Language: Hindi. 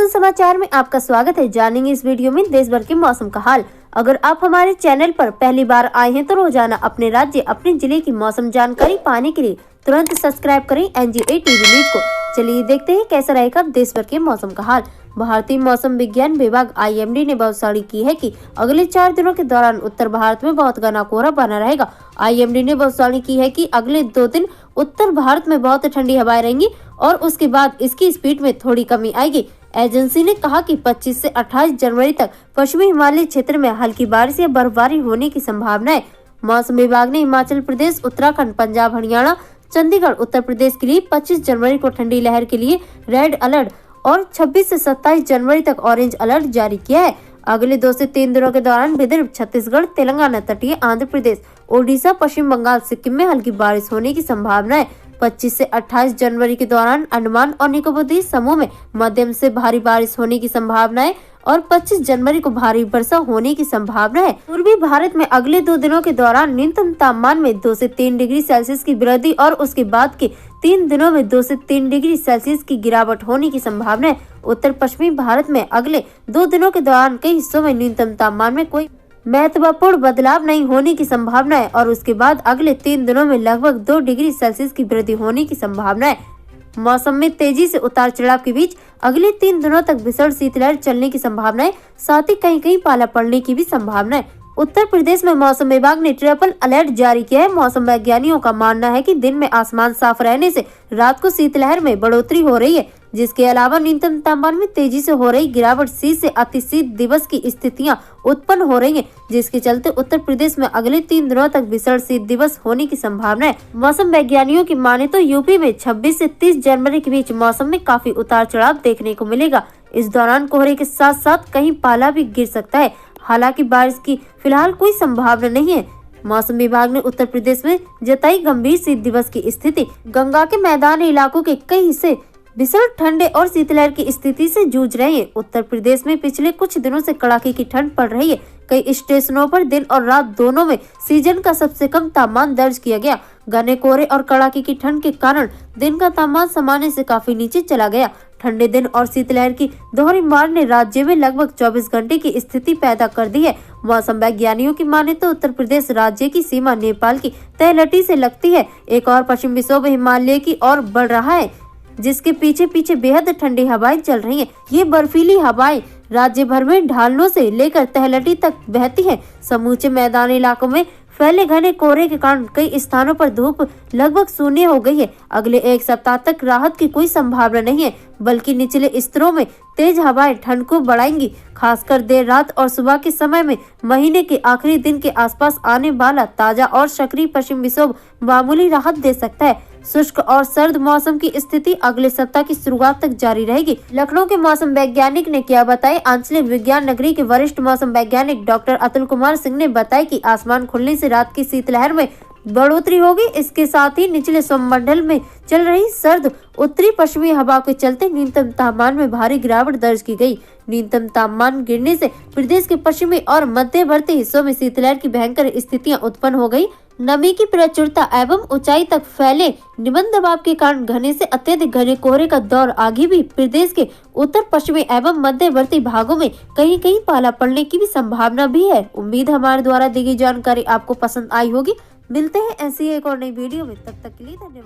मानसून समाचार में आपका स्वागत है। जानेंगे इस वीडियो में देश भर के मौसम का हाल। अगर आप हमारे चैनल पर पहली बार आए हैं तो रोजाना अपने राज्य अपने जिले की मौसम जानकारी पाने के लिए तुरंत सब्सक्राइब करें NGA टीवी न्यूज को। चलिए देखते हैं कैसा रहेगा देश भर के मौसम का हाल। भारतीय मौसम विज्ञान विभाग IMD ने भविष्यवाणी की है कि अगले 4 दिनों के दौरान उत्तर भारत में बहुत घना कोहरा बना रहेगा। IMD ने भविष्यवाणी की है कि अगले 2 दिन उत्तर भारत में बहुत ठंडी हवाएं रहेंगी और उसके बाद इसकी स्पीड में थोड़ी कमी आएगी। एजेंसी ने कहा कि 25 से 28 जनवरी तक पश्चिमी हिमालय क्षेत्र में हल्की बारिश या बर्फबारी होने की संभावना है। मौसम विभाग ने हिमाचल प्रदेश, उत्तराखंड, पंजाब, हरियाणा, चंडीगढ़, उत्तर प्रदेश के लिए 25 जनवरी को ठंडी लहर के लिए रेड अलर्ट और 26 से 27 जनवरी तक ऑरेंज अलर्ट जारी किया है। अगले 2 से 3 दिनों के दौरान विदर्भ, छत्तीसगढ़, तेलंगाना, तटीय आंध्र प्रदेश, ओडिशा, पश्चिम बंगाल, सिक्किम में हल्की बारिश होने की संभावना है। 25 से 28 जनवरी के दौरान अंडमान और निकोबार द्वीप समूह में मध्यम से भारी बारिश होने की संभावना है और 25 जनवरी को भारी वर्षा होने की संभावना है। पूर्वी भारत में अगले 2 दिनों के दौरान न्यूनतम तापमान में 2 से 3 डिग्री सेल्सियस की वृद्धि और उसके बाद के 3 दिनों में 2 से 3 डिग्री सेल्सियस की गिरावट होने की संभावना है। उत्तर पश्चिमी भारत में अगले 2 दिनों के दौरान कई हिस्सों में न्यूनतम तापमान में कोई महत्वपूर्ण बदलाव नहीं होने की संभावना है और उसके बाद अगले 3 दिनों में लगभग 2 डिग्री सेल्सियस की वृद्धि होने की संभावना है। मौसम में तेजी से उतार चढ़ाव के बीच अगले 3 दिनों तक भीषण शीतलहर चलने की संभावना है, साथ ही कहीं कहीं पाला पड़ने की भी संभावना है। उत्तर प्रदेश में मौसम विभाग ने ट्रिपल अलर्ट जारी किया है। मौसम वैज्ञानिकों का मानना है कि दिन में आसमान साफ रहने से रात को शीतलहर में बढ़ोतरी हो रही है, जिसके अलावा न्यूनतम तापमान में तेजी से हो रही गिरावट शीत से अति शीत दिवस की स्थितियां उत्पन्न हो रही हैं, जिसके चलते उत्तर प्रदेश में अगले 3 दिनों तक भीषण शीत दिवस होने की संभावना है। मौसम वैज्ञानिकों की माने तो यूपी में 26 से 30 जनवरी के बीच मौसम में काफी उतार चढ़ाव देखने को मिलेगा। इस दौरान कोहरे के साथ साथ कहीं पाला भी गिर सकता है। हालांकि बारिश की फिलहाल कोई संभावना नहीं है। मौसम विभाग ने उत्तर प्रदेश में जताई गंभीर शीत दिवस की स्थिति। गंगा के मैदानी इलाकों के कई हिस्से भीषण ठंडे और शीतलहर की स्थिति से जूझ रहे हैं। उत्तर प्रदेश में पिछले कुछ दिनों से कड़ाके की ठंड पड़ रही है। कई स्टेशनों पर दिन और रात दोनों में सीजन का सबसे कम तापमान दर्ज किया गया। घने कोहरे और कड़ाके की ठंड के कारण दिन का तापमान सामान्य से काफी नीचे चला गया। ठंडे दिन और शीतलहर की दोहरी मार ने राज्य में लगभग 24 घंटे की स्थिति पैदा कर दी है। मौसम वैज्ञानिकों की माने तो उत्तर प्रदेश राज्य की सीमा नेपाल की तलहटी से लगती है। एक और पश्चिम विक्षोभ हिमालय की ओर बढ़ रहा है, जिसके पीछे पीछे बेहद ठंडी हवाएं चल रही हैं। ये बर्फीली हवाएं राज्य भर में ढालनों से लेकर तलहटी तक बहती हैं। समूचे मैदानी इलाकों में फैले घने कोहरे के कारण कई स्थानों पर धूप लगभग शून्य हो गई है। अगले 1 सप्ताह तक राहत की कोई संभावना नहीं है, बल्कि निचले स्तरों में तेज हवाएं ठंड को बढ़ाएंगी। खासकर देर रात और सुबह के समय में महीने के आखिरी दिन के आसपास आने वाला ताजा और सक्रिय पश्चिम विक्षोभ मामूली राहत दे सकता है। शुष्क और सर्द मौसम की स्थिति अगले सप्ताह की शुरुआत तक जारी रहेगी। लखनऊ के मौसम वैज्ञानिक ने क्या बताया। आंचलिक विज्ञान नगरी के वरिष्ठ मौसम वैज्ञानिक डॉक्टर अतुल कुमार सिंह ने बताया कि आसमान खुलने से रात की शीतलहर में बढ़ोतरी होगी। इसके साथ ही निचले सौमंडल में चल रही सर्द उत्तरी पश्चिमी हवा के चलते न्यूनतम तापमान में भारी गिरावट दर्ज की गई। न्यूनतम तापमान गिरने से प्रदेश के पश्चिमी और मध्यवर्ती हिस्सों में शीतलहर की भयंकर स्थितियां उत्पन्न हो गई। नमी की प्रचुरता एवं ऊंचाई तक फैले निम्न दबाव के कारण घने से अत्यधिक घने कोहरे का दौर आगे भी प्रदेश के उत्तर पश्चिमी एवं मध्यवर्ती भागों में कहीं कहीं पाला पड़ने की भी संभावना भी है। उम्मीद हमारे द्वारा दी गई जानकारी आपको पसंद आई होगी। मिलते हैं ऐसी एक और नई वीडियो में, तब तक के लिए धन्यवाद।